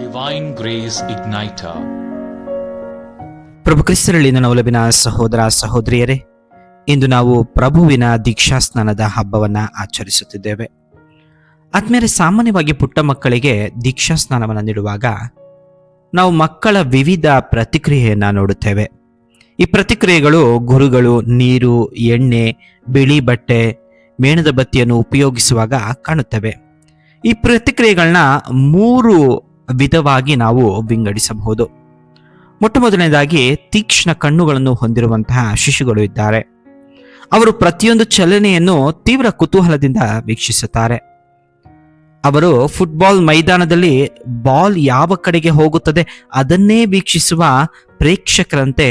Divine Grace Igniter. ಪ್ರಭು ಕ್ರಿಸ್ತರಲ್ಲಿ ನನ್ನ ಒಲವಿನ ಸಹೋದರ ಸಹೋದರಿಯರೇ, ಇಂದು ನಾವು ಪ್ರಭುವಿನ ದೀಕ್ಷಾಸ್ನಾನದ ಹಬ್ಬವನ್ನು ಆಚರಿಸುತ್ತಿದ್ದೇವೆ. ಆದ್ಮೇಲೆ ಸಾಮಾನ್ಯವಾಗಿ ಪುಟ್ಟ ಮಕ್ಕಳಿಗೆ ದೀಕ್ಷಾಸ್ನಾನವನ್ನು ನೀಡುವಾಗ ನಾವು ಮಕ್ಕಳ ವಿವಿಧ ಪ್ರತಿಕ್ರಿಯೆಯನ್ನು ನೋಡುತ್ತೇವೆ. ಈ ಪ್ರತಿಕ್ರಿಯೆಗಳು ಗುರುಗಳು ನೀರು, ಎಣ್ಣೆ, ಬಿಳಿ ಬಟ್ಟೆ, ಮೇಣದ ಬತ್ತಿಯನ್ನು ಉಪಯೋಗಿಸುವಾಗ ಕಾಣುತ್ತವೆ. ಈ ಪ್ರತಿಕ್ರಿಯೆಗಳನ್ನ 3 ವಿಧವಾಗಿ ನಾವು ವಿಂಗಡಿಸಬಹುದು. ಮೊಟ್ಟಮೊದಲನೇದಾಗಿ ತೀಕ್ಷ್ಣ ಕಣ್ಣುಗಳನ್ನು ಹೊಂದಿರುವಂತಹ ಶಿಶುಗಳು ಇದ್ದಾರೆ. ಅವರು ಪ್ರತಿಯೊಂದು ಚಲನೆಯನ್ನು ತೀವ್ರ ಕುತೂಹಲದಿಂದ ವೀಕ್ಷಿಸುತ್ತಾರೆ. ಅವರು ಫುಟ್ಬಾಲ್ ಮೈದಾನದಲ್ಲಿ ಬಾಲ್ ಯಾವ ಕಡೆಗೆ ಹೋಗುತ್ತದೆ ಅದನ್ನೇ ವೀಕ್ಷಿಸುವ ಪ್ರೇಕ್ಷಕರಂತೆ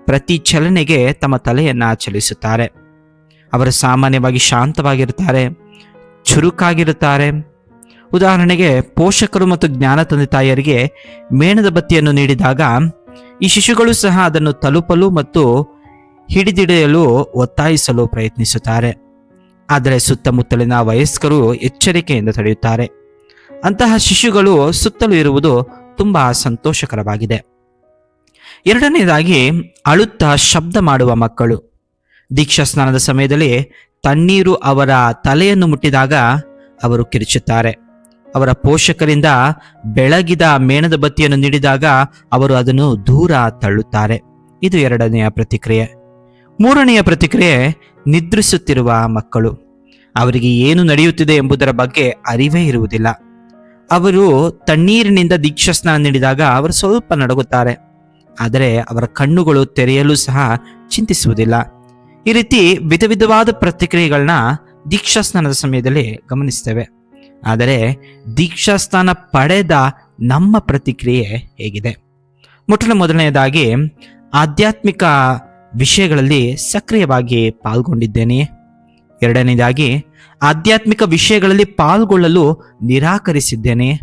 ಪ್ರತಿ ಚಲನೆಗೆ ತಮ್ಮ ತಲೆಯನ್ನ ಚಲಿಸುತ್ತಾರೆ. ಅವರು ಸಾಮಾನ್ಯವಾಗಿ ಶಾಂತವಾಗಿರುತ್ತಾರೆ, ಚುರುಕಾಗಿರುತ್ತಾರೆ. ಉದಾಹರಣೆಗೆ, ಪೋಷಕರು ಮತ್ತು ಜ್ಞಾನ ತಂದೆ ತಾಯಿಯರಿಗೆ ಮೇಣದ ಬತ್ತಿಯನ್ನು ನೀಡಿದಾಗ ಈ ಶಿಶುಗಳು ಸಹ ಅದನ್ನು ತಲುಪಲು ಮತ್ತು ಹಿಡಿದಿಡಲು ಒತ್ತಾಯಿಸಲು ಪ್ರಯತ್ನಿಸುತ್ತಾರೆ. ಆದರೆ ಸುತ್ತಮುತ್ತಲಿನ ವಯಸ್ಕರು ಎಚ್ಚರಿಕೆಯಿಂದ ತಡೆಯುತ್ತಾರೆ. ಅಂತಹ ಶಿಶುಗಳು ಸುತ್ತಲೂ ಇರುವುದು ತುಂಬಾ ಸಂತೋಷಕರವಾಗಿದೆ. ಎರಡನೇದಾಗಿ ಅಳುತ್ತಾ ಶಬ್ದ ಮಾಡುವ ಮಕ್ಕಳು. ದೀಕ್ಷಾ ಸ್ನಾನದ ಸಮಯದಲ್ಲಿ ತಣ್ಣೀರು ಅವರ ತಲೆಯನ್ನು ಮುಟ್ಟಿದಾಗ ಅವರು ಕಿರುಚುತ್ತಾರೆ. ಅವರ ಪೋಷಕರಿಂದ ಬೆಳಗಿದ ಮೇಣದ ಬತ್ತಿಯನ್ನು ನೀಡಿದಾಗ ಅವರು ಅದನ್ನು ದೂರ ತಳ್ಳುತ್ತಾರೆ. ಇದು ಎರಡನೆಯ ಪ್ರತಿಕ್ರಿಯೆ. ಮೂರನೆಯ ಪ್ರತಿಕ್ರಿಯೆ ನಿದ್ರಿಸುತ್ತಿರುವ ಮಕ್ಕಳು. ಅವರಿಗೆ ಏನು ನಡೆಯುತ್ತಿದೆ ಎಂಬುದರ ಬಗ್ಗೆ ಅರಿವೇ ಇರುವುದಿಲ್ಲ. ಅವರು ತಣ್ಣೀರಿನಿಂದ ದೀಕ್ಷಾಸ್ನಾನ ನೀಡಿದಾಗ ಅವರು ಸ್ವಲ್ಪ ನಡುಗುತ್ತಾರೆ, ಆದರೆ ಅವರ ಕಣ್ಣುಗಳು ತೆರೆಯಲು ಸಹ ಚಿಂತಿಸುವುದಿಲ್ಲ. ಈ ರೀತಿ ವಿಧ ವಿಧವಾದ ಪ್ರತಿಕ್ರಿಯೆಗಳನ್ನ ದೀಕ್ಷಾಸ್ನಾನದ ಸಮಯದಲ್ಲಿ ಗಮನಿಸ್ತೇವೆ. ಆದರೆ ದೀಕ್ಷಾಸ್ನಾನ ಪಡೆದ ನಮ್ಮ ಪ್ರತಿಕ್ರಿಯೆ ಹೇಗಿದೆ? ಮೊದಲನೆಯದಾಗಿ, ಆಧ್ಯಾತ್ಮಿಕ ವಿಷಯಗಳಲ್ಲಿ ಸಕ್ರಿಯವಾಗಿ ಪಾಲ್ಗೊಂಡಿದ್ದೇನೆಯೇ? ಎರಡನೇದಾಗಿ, ಆಧ್ಯಾತ್ಮಿಕ ವಿಷಯಗಳಲ್ಲಿ ಪಾಲ್ಗೊಳ್ಳಲು ನಿರಾಕರಿಸಿದ್ದೇನೆಯೇ?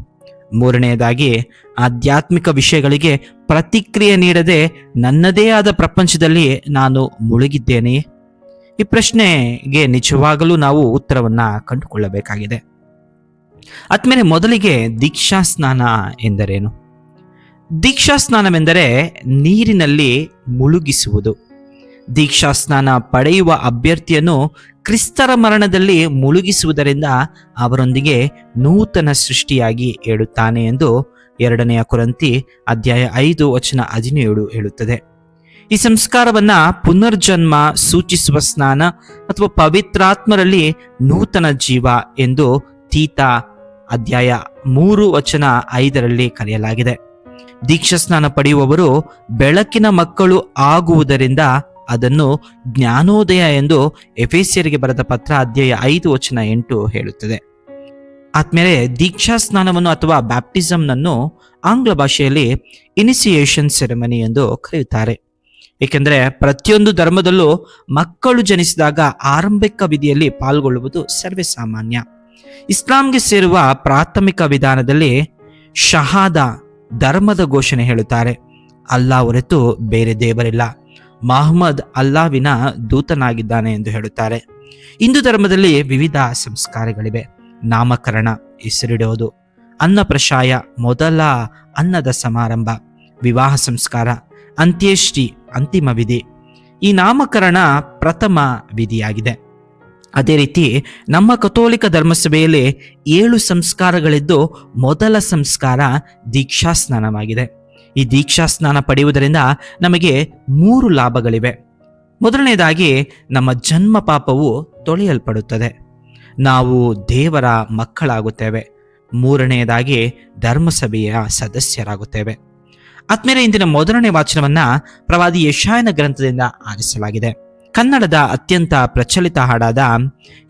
ಮೂರನೆಯದಾಗಿ, ಆಧ್ಯಾತ್ಮಿಕ ವಿಷಯಗಳಿಗೆ ಪ್ರತಿಕ್ರಿಯೆ ನೀಡದೆ ನನ್ನದೇ ಆದ ಪ್ರಪಂಚದಲ್ಲಿ ನಾನು ಮುಳುಗಿದ್ದೇನೆಯೇ? ಈ ಪ್ರಶ್ನೆಗೆ ನಿಜವಾಗಲೂ ನಾವು ಉತ್ತರವನ್ನ ಕಂಡುಕೊಳ್ಳಬೇಕಾಗಿದೆ. ಆದ್ಮೇಲೆ ಮೊದಲಿಗೆ ದೀಕ್ಷಾಸ್ನಾನ ಎಂದರೇನು? ದೀಕ್ಷಾಸ್ನಾನವೆಂದರೆ ನೀರಿನಲ್ಲಿ ಮುಳುಗಿಸುವುದು. ದೀಕ್ಷಾಸ್ನಾನ ಪಡೆಯುವ ಅಭ್ಯರ್ಥಿಯನ್ನು ಕ್ರಿಸ್ತರ ಮರಣದಲ್ಲಿ ಮುಳುಗಿಸುವುದರಿಂದ ಅವರೊಂದಿಗೆ ನೂತನ ಸೃಷ್ಟಿಯಾಗಿ ಏಳುತ್ತಾನೆ ಎಂದು 2 ಕೊರಿಂಥಿ ಅಧ್ಯಾಯ 5:17 ಹೇಳುತ್ತದೆ. ಈ ಸಂಸ್ಕಾರವನ್ನ ಪುನರ್ಜನ್ಮ ಸೂಚಿಸುವ ಸ್ನಾನ ಅಥವಾ ಪವಿತ್ರಾತ್ಮರಲ್ಲಿ ನೂತನ ಜೀವ ಎಂದು ತೀತ ಅಧ್ಯಾಯ 3:5 ಕರೆಯಲಾಗಿದೆ. ದೀಕ್ಷಾಸ್ನಾನ ಪಡೆಯುವವರು ಬೆಳಕಿನ ಮಕ್ಕಳು ಆಗುವುದರಿಂದ ಅದನ್ನು ಜ್ಞಾನೋದಯ ಎಂದು ಎಫೆಸ್ಯರಿಗೆ ಬರೆದ ಪತ್ರ ಅಧ್ಯಾಯ 5:8 ಹೇಳುತ್ತದೆ. ಆದ್ಮೇಲೆ ದೀಕ್ಷಾಸ್ನಾನವನ್ನು ಅಥವಾ ಬ್ಯಾಪ್ಟಿಸಮ್ನನ್ನು ಆಂಗ್ಲ ಭಾಷೆಯಲ್ಲಿ ಇನಿಸಿಯೇಷನ್ ಸೆರೆಮನಿ ಎಂದು ಕರೆಯುತ್ತಾರೆ. ಏಕೆಂದರೆ ಪ್ರತಿಯೊಂದು ಧರ್ಮದಲ್ಲೂ ಮಕ್ಕಳು ಜನಿಸಿದಾಗ ಆರಂಭಿಕ ವಿಧಿಯಲ್ಲಿ ಪಾಲ್ಗೊಳ್ಳುವುದು ಸರ್ವೇ ಸಾಮಾನ್ಯ. ಇಸ್ಲಾಂಗೆ ಸೇರುವ ಪ್ರಾಥಮಿಕ ವಿಧಾನದಲ್ಲಿ ಶಹಾದ ಧರ್ಮದ ಘೋಷಣೆ ಹೇಳುತ್ತಾರೆ. ಅಲ್ಲಾ ಹೊರತು ಬೇರೆ ದೇವರಿಲ್ಲ, ಮಹಮ್ಮದ್ ಅಲ್ಲಾವಿನ ದೂತನಾಗಿದ್ದಾನೆ ಎಂದು ಹೇಳುತ್ತಾರೆ. ಹಿಂದೂ ಧರ್ಮದಲ್ಲಿ ವಿವಿಧ ಸಂಸ್ಕಾರಗಳಿವೆ. ನಾಮಕರಣ, ಹೆಸರಿಡುವುದು, ಅನ್ನಪ್ರಶಾಯ, ಮೊದಲ ಅನ್ನದ ಸಮಾರಂಭ, ವಿವಾಹ ಸಂಸ್ಕಾರ, ಅಂತ್ಯೇಷ್ಟಿ, ಅಂತಿಮ ವಿಧಿ. ಈ ನಾಮಕರಣ ಪ್ರಥಮ ವಿಧಿಯಾಗಿದೆ. ಅದೇ ರೀತಿ ನಮ್ಮ ಕಥೋಲಿಕ ಧರ್ಮಸಭೆಯಲ್ಲಿ 7 ಸಂಸ್ಕಾರಗಳಿದ್ದು ಮೊದಲ ಸಂಸ್ಕಾರ ದೀಕ್ಷಾಸ್ನಾನವಾಗಿದೆ. ಈ ದೀಕ್ಷಾಸ್ನಾನ ಪಡೆಯುವುದರಿಂದ ನಮಗೆ 3 ಲಾಭಗಳಿವೆ. ಮೊದಲನೇದಾಗಿ, ನಮ್ಮ ಜನ್ಮ ಪಾಪವು ತೊಳೆಯಲ್ಪಡುತ್ತದೆ, ನಾವು ದೇವರ ಮಕ್ಕಳಾಗುತ್ತೇವೆ. ಮೂರನೆಯದಾಗಿ, ಧರ್ಮಸಭೆಯ ಸದಸ್ಯರಾಗುತ್ತೇವೆ. ಆದ್ಮೇಲೆ ಇಂದಿನ ಮೊದಲನೇ ವಾಚನವನ್ನ ಪ್ರವಾದಿ ಯೆಶಾಯನ ಗ್ರಂಥದಿಂದ ಆರಿಸಲಾಗಿದೆ. ಕನ್ನಡದ ಅತ್ಯಂತ ಪ್ರಚಲಿತ ಹಾಡಾದ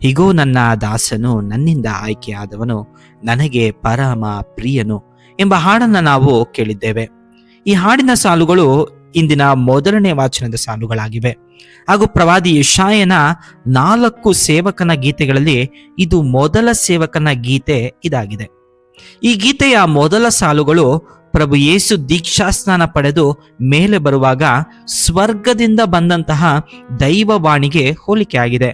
ಹಿಗೋ ನನ್ನ ದಾಸನು, ನನ್ನಿಂದ ಆಯ್ಕೆಯಾದವನು, ನನಗೆ ಪರಮ ಪ್ರಿಯನು ಎಂಬ ಹಾಡನ್ನು ನಾವು ಕೇಳಿದ್ದೇವೆ. ಈ ಹಾಡಿನ ಸಾಲುಗಳು ಇಂದಿನ ಮೊದಲನೇ ವಾಚನದ ಸಾಲುಗಳಾಗಿವೆ. ಹಾಗೂ ಪ್ರವಾದಿ ಯೆಶಾಯನ 4 ಸೇವಕನ ಗೀತೆಗಳಲ್ಲಿ ಇದು ಮೊದಲ ಸೇವಕನ ಗೀತೆ ಇದಾಗಿದೆ. ಈ ಗೀತೆಯ ಮೊದಲ ಸಾಲುಗಳು ಪ್ರಭು ಯೇಸು ದೀಕ್ಷಾಸ್ನಾನ ಪಡೆದು ಮೇಲೆ ಬರುವಾಗ ಸ್ವರ್ಗದಿಂದ ಬಂದಂತಹ ದೈವವಾಣಿಗೆ ಹೋಲಿಕೆಯಾಗಿದೆ.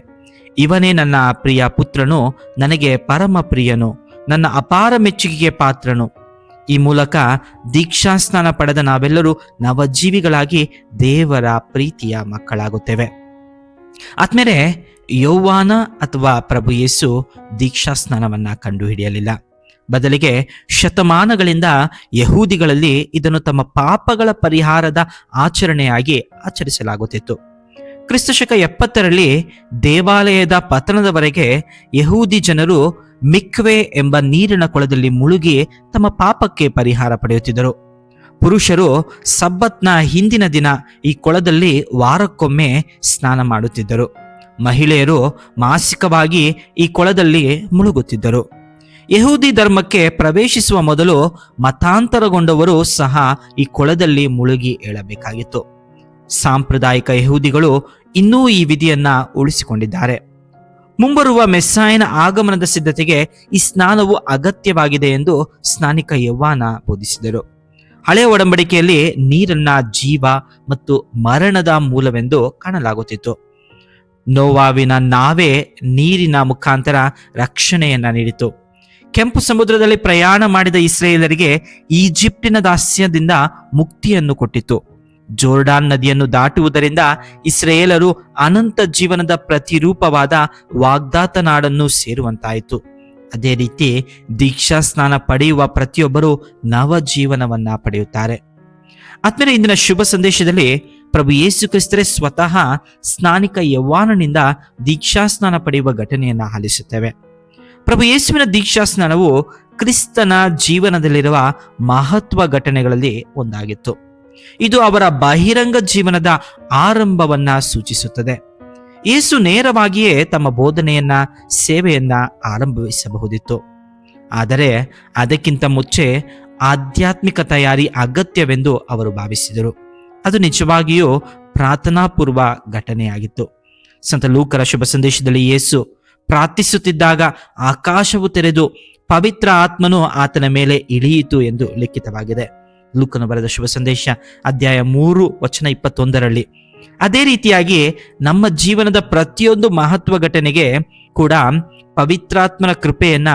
ಇವನೇ ನನ್ನ ಪ್ರಿಯ ಪುತ್ರನು, ನನಗೆ ಪರಮ ಪ್ರಿಯನು, ನನ್ನ ಅಪಾರ ಮೆಚ್ಚುಗೆಗೆ ಪಾತ್ರನು. ಈ ಮೂಲಕ ದೀಕ್ಷಾಸ್ನಾನ ಪಡೆದ ನಾವೆಲ್ಲರೂ ನವಜೀವಿಗಳಾಗಿ ದೇವರ ಪ್ರೀತಿಯ ಮಕ್ಕಳಾಗುತ್ತೇವೆ. ಆದ್ಮೇಲೆ ಯೌವಾನ ಅಥವಾ ಪ್ರಭು ಯೇಸು ದೀಕ್ಷಾಸ್ನಾನವನ್ನ ಕಂಡುಹಿಡಿಯಲಿಲ್ಲ. ಬದಲಿಗೆ ಶತಮಾನಗಳಿಂದ ಯಹೂದಿಗಳಲ್ಲಿ ಇದನ್ನು ತಮ್ಮ ಪಾಪಗಳ ಪರಿಹಾರದ ಆಚರಣೆಯಾಗಿ ಆಚರಿಸಲಾಗುತ್ತಿತ್ತು. ಕ್ರಿಸ್ತಶಕ 70ರಲ್ಲಿ ದೇವಾಲಯದ ಪತನದವರೆಗೆ ಯಹೂದಿ ಜನರು ಮಿಕ್ವೆ ಎಂಬ ನೀರಿನ ಕೊಳದಲ್ಲಿ ಮುಳುಗಿ ತಮ್ಮ ಪಾಪಕ್ಕೆ ಪರಿಹಾರ ಪಡೆಯುತ್ತಿದ್ದರು. ಪುರುಷರು ಸಬ್ಬತ್ನ ಹಿಂದಿನ ದಿನ ಈ ಕೊಳದಲ್ಲಿ ವಾರಕ್ಕೊಮ್ಮೆ ಸ್ನಾನ ಮಾಡುತ್ತಿದ್ದರು. ಮಹಿಳೆಯರು ಮಾಸಿಕವಾಗಿ ಈ ಕೊಳದಲ್ಲಿ ಮುಳುಗುತ್ತಿದ್ದರು. ಯಹೂದಿ ಧರ್ಮಕ್ಕೆ ಪ್ರವೇಶಿಸುವ ಮೊದಲು ಮತಾಂತರಗೊಂಡವರು ಸಹ ಈ ಕೊಳದಲ್ಲಿ ಮುಳುಗಿ ಏಳಬೇಕಾಗಿತ್ತು. ಸಾಂಪ್ರದಾಯಿಕ ಯಹೂದಿಗಳು ಇನ್ನೂ ಈ ವಿಧಿಯನ್ನ ಉಳಿಸಿಕೊಂಡಿದ್ದಾರೆ. ಮುಂಬರುವ ಮೆಸ್ಸಾಯನ ಆಗಮನದ ಸಿದ್ಧತೆಗೆ ಈ ಸ್ನಾನವು ಅಗತ್ಯವಾಗಿದೆ ಎಂದು ಸ್ನಾನಿಕ ಯೌವಾನ ಬೋಧಿಸಿದರು. ಹಳೆಯ ಒಡಂಬಡಿಕೆಯಲ್ಲಿ ನೀರನ್ನ ಜೀವ ಮತ್ತು ಮರಣದ ಮೂಲವೆಂದು ಕಾಣಲಾಗುತ್ತಿತ್ತು. ನೋವಾವಿನ ನಾವೇ ನೀರಿನ ಮುಖಾಂತರ ರಕ್ಷಣೆಯನ್ನ ನೀಡಿತು. ಕೆಂಪು ಸಮುದ್ರದಲ್ಲಿ ಪ್ರಯಾಣ ಮಾಡಿದ ಇಸ್ರಾಯೇಲರಿಗೆ ಈಜಿಪ್ಟಿನ ದಾಸ್ಯದಿಂದ ಮುಕ್ತಿಯನ್ನು ಕೊಟ್ಟಿತು. ಜೋರ್ಡಾನ್ ನದಿಯನ್ನು ದಾಟುವುದರಿಂದ ಇಸ್ರಾಯೇಲರು ಅನಂತ ಜೀವನದ ಪ್ರತಿರೂಪವಾದ ವಾಗ್ದಾತ ನಾಡನ್ನು ಸೇರುವಂತಾಯಿತು. ಅದೇ ರೀತಿ ದೀಕ್ಷಾ ಸ್ನಾನ ಪಡೆಯುವ ಪ್ರತಿಯೊಬ್ಬರು ನವ ಜೀವನವನ್ನ ಪಡೆಯುತ್ತಾರೆ. ಆದ್ಮೇಲೆ ಇಂದಿನ ಶುಭ ಸಂದೇಶದಲ್ಲಿ ಪ್ರಭು ಯೇಸು ಕ್ರಿಸ್ತರೇ ಸ್ವತಃ ಸ್ನಾನಿಕ ಯೌವಾನನಿಂದ ದೀಕ್ಷಾ ಸ್ನಾನ ಪಡೆಯುವ ಘಟನೆಯನ್ನ ಆಲಿಸುತ್ತೇವೆ. ಪ್ರಭು ಯೇಸುವಿನ ದೀಕ್ಷಾ ಸ್ನಾನವು ಕ್ರಿಸ್ತನ ಜೀವನದಲ್ಲಿರುವ ಮಹತ್ವ ಘಟನೆಗಳಲ್ಲಿ ಒಂದಾಗಿತ್ತು. ಇದು ಅವರ ಬಹಿರಂಗ ಜೀವನದ ಆರಂಭವನ್ನ ಸೂಚಿಸುತ್ತದೆ. ಯೇಸು ನೇರವಾಗಿಯೇ ತಮ್ಮ ಬೋಧನೆಯನ್ನ ಸೇವೆಯನ್ನ ಆರಂಭಿಸಬಹುದಿತ್ತು. ಆದರೆ ಅದಕ್ಕಿಂತ ಮುಂಚೆ ಆಧ್ಯಾತ್ಮಿಕ ತಯಾರಿ ಅಗತ್ಯವೆಂದು ಅವರು ಭಾವಿಸಿದರು. ಅದು ನಿಜವಾಗಿಯೂ ಪ್ರಾರ್ಥನಾಪೂರ್ವ ಘಟನೆಯಾಗಿತ್ತು. ಸಂತ ಲೂಕರ ಶುಭ ಸಂದೇಶದಲ್ಲಿ ಯೇಸು ಪ್ರಾರ್ಥಿಸುತ್ತಿದ್ದಾಗ ಆಕಾಶವು ತೆರೆದು ಪವಿತ್ರ ಆತ್ಮನು ಆತನ ಮೇಲೆ ಇಳಿಯಿತು ಎಂದು ಲಿಖಿತವಾಗಿದೆ. ಲೂಕನು ಬರೆದ ಶುಭ ಸಂದೇಶ ಅಧ್ಯಾಯ 3 ವಚನ 21ರಲ್ಲಿ. ಅದೇ ರೀತಿಯಾಗಿ ನಮ್ಮ ಜೀವನದ ಪ್ರತಿಯೊಂದು ಮಹತ್ವ ಘಟನೆಗೆ ಕೂಡ ಪವಿತ್ರಾತ್ಮನ ಕೃಪೆಯನ್ನ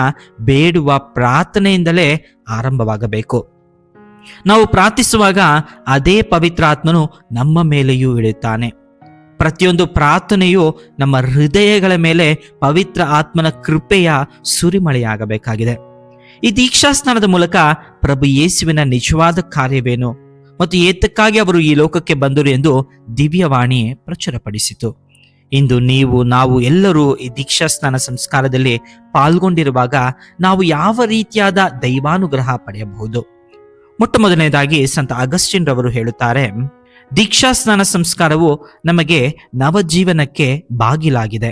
ಬೇಡುವ ಪ್ರಾರ್ಥನೆಯಿಂದಲೇ ಆರಂಭವಾಗಬೇಕು. ನಾವು ಪ್ರಾರ್ಥಿಸುವಾಗ ಅದೇ ಪವಿತ್ರಾತ್ಮನು ನಮ್ಮ ಮೇಲೆಯೂ ಇಳಿಯುತ್ತಾನೆ. ಪ್ರತಿಯೊಂದು ಪ್ರಾರ್ಥನೆಯು ನಮ್ಮ ಹೃದಯಗಳ ಮೇಲೆ ಪವಿತ್ರ ಆತ್ಮನ ಕೃಪೆಯ ಸುರಿಮಳೆಯಾಗಬೇಕಾಗಿದೆ. ಈ ದೀಕ್ಷಾಸ್ನಾನದ ಮೂಲಕ ಪ್ರಭು ಯೇಸುವಿನ ನಿಜವಾದ ಕಾರ್ಯವೇನು ಮತ್ತು ಏತಕ್ಕಾಗಿ ಅವರು ಈ ಲೋಕಕ್ಕೆ ಬಂದರು ಎಂದು ದಿವ್ಯವಾಣಿ ಪ್ರಚುರಪಡಿಸಿತು. ಇಂದು ನಾವು ಎಲ್ಲರೂ ಈ ದೀಕ್ಷಾಸ್ನಾನ ಸಂಸ್ಕಾರದಲ್ಲಿ ಪಾಲ್ಗೊಂಡಿರುವಾಗ ನಾವು ಯಾವ ರೀತಿಯಾದ ದೈವಾನುಗ್ರಹ ಪಡೆಯಬಹುದು? ಮೊಟ್ಟ ಮೊದಲನೇದಾಗಿ ಸಂತ ಅಗಸ್ಟಿನ್ ರವರು ಹೇಳುತ್ತಾರೆ, ದೀಕ್ಷಾಸ್ನಾನ ಸಂಸ್ಕಾರವು ನಮಗೆ ನವಜೀವನಕ್ಕೆ ಬಾಗಿಲಾಗಿದೆ.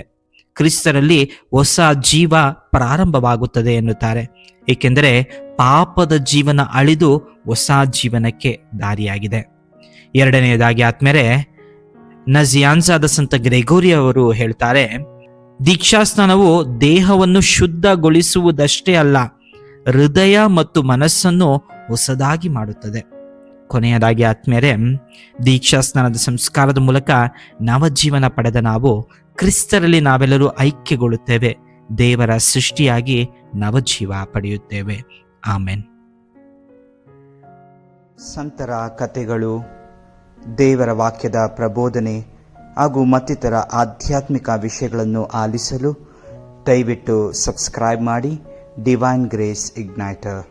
ಕ್ರಿಸ್ತರಲ್ಲಿ ಹೊಸ ಜೀವ ಪ್ರಾರಂಭವಾಗುತ್ತದೆ ಎನ್ನುತ್ತಾರೆ. ಏಕೆಂದರೆ ಪಾಪದ ಜೀವನ ಅಳಿದು ಹೊಸ ಜೀವನಕ್ಕೆ ದಾರಿಯಾಗಿದೆ. ಎರಡನೆಯದಾಗಿ ಆದ್ಮೇಲೆ ನಜಿಯಾನ್ಸಾದ ಸಂತ ಗ್ರೆಗೋರಿ ಅವರು ಹೇಳ್ತಾರೆ, ದೀಕ್ಷಾಸ್ನಾನವು ದೇಹವನ್ನು ಶುದ್ಧಗೊಳಿಸುವುದಷ್ಟೇ ಅಲ್ಲ, ಹೃದಯ ಮತ್ತು ಮನಸ್ಸನ್ನು ಹೊಸದಾಗಿ ಮಾಡುತ್ತದೆ. ಕೊನೆಯದಾಗಿ ಆದ್ಮೇಲೆ ದೀಕ್ಷಾಸ್ನಾನದ ಸಂಸ್ಕಾರದ ಮೂಲಕ ನವಜೀವನ ಪಡೆದ ನಾವು ಕ್ರಿಸ್ತರಲ್ಲಿ ನಾವೆಲ್ಲರೂ ಐಕ್ಯಗೊಳ್ಳುತ್ತೇವೆ. ದೇವರ ಸೃಷ್ಟಿಯಾಗಿ ನವಜೀವ ಪಡೆಯುತ್ತೇವೆ. ಆಮೆನ್. ಸಂತರ ಕಥೆಗಳು, ದೇವರ ವಾಕ್ಯದ ಪ್ರಬೋಧನೆ ಹಾಗೂ ಮತ್ತಿತರ ಆಧ್ಯಾತ್ಮಿಕ ವಿಷಯಗಳನ್ನು ಆಲಿಸಲು ದಯವಿಟ್ಟು ಸಬ್ಸ್ಕ್ರೈಬ್ ಮಾಡಿ ಡಿವೈನ್ ಗ್ರೇಸ್ ಇಗ್ನೈಟರ್.